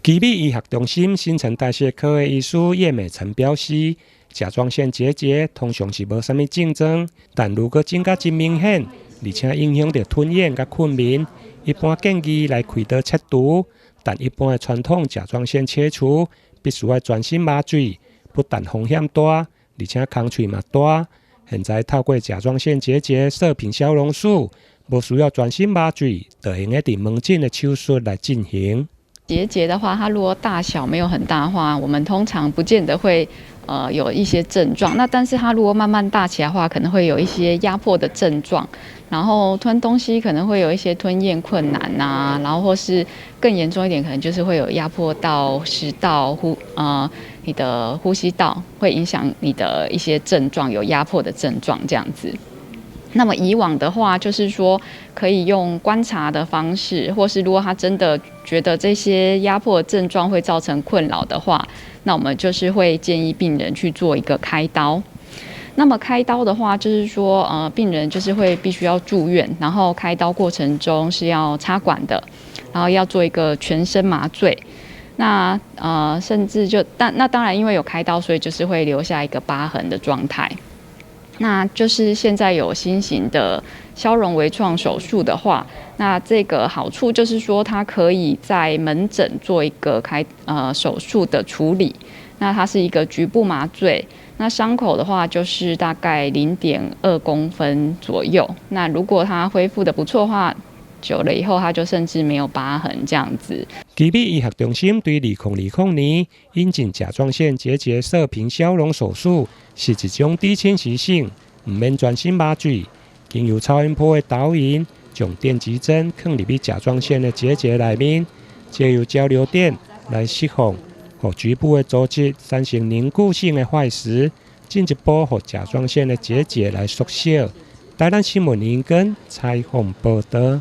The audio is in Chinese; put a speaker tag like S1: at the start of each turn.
S1: 基美医学中心新陈代谢科的医师叶美辰表示，甲状腺结节通常是无啥物症状，但如果症甲真明显，而且影响到吞咽甲困眠，一般建议来开刀切除。但一般的传统甲状腺切除必须要专心麻醉，不但风险大，而且工序嘛大。现在透过甲状腺结节射频消融术，无需要专心麻醉，就用在伫门诊的手术来进行。
S2: 结节的话，它如果大小没有很大的话，我们通常不见得会有一些症状。那但是它如果慢慢大起来的话，可能会有一些压迫的症状，然后吞东西可能会有一些吞咽困难啊，然后或是更严重一点，可能就是会有压迫到食道你的呼吸道，会影响你的一些症状，有压迫的症状这样子。那么以往的话，就是说可以用观察的方式，或是如果他真的觉得这些压迫的症状会造成困扰的话，那我们就是会建议病人去做一个开刀。那么开刀的话，就是说病人就是会必须要住院，然后开刀过程中是要插管的，然后要做一个全身麻醉。那甚至那当然因为有开刀，所以就是会留下一个疤痕的状态。那就是现在有新型的消融微创手术的话，那这个好处就是说，它可以在门诊做一个手术的处理。那它是一个局部麻醉，那伤口的话就是大概0.2公分左右。那如果它恢复的不错的话，久了以后，它就甚至没有疤痕这样子。
S1: 基美医学中心对2020年引进甲状腺结节射频消融手术，是一种低侵袭性，唔免专心麻醉，经由超音波的导引，将电极针放入去甲状腺的结节内面，借由交流电来释放，让局部的组织产生凝固性的坏死，进一步让甲状腺的结节来缩小。台南新闻引根采访报道。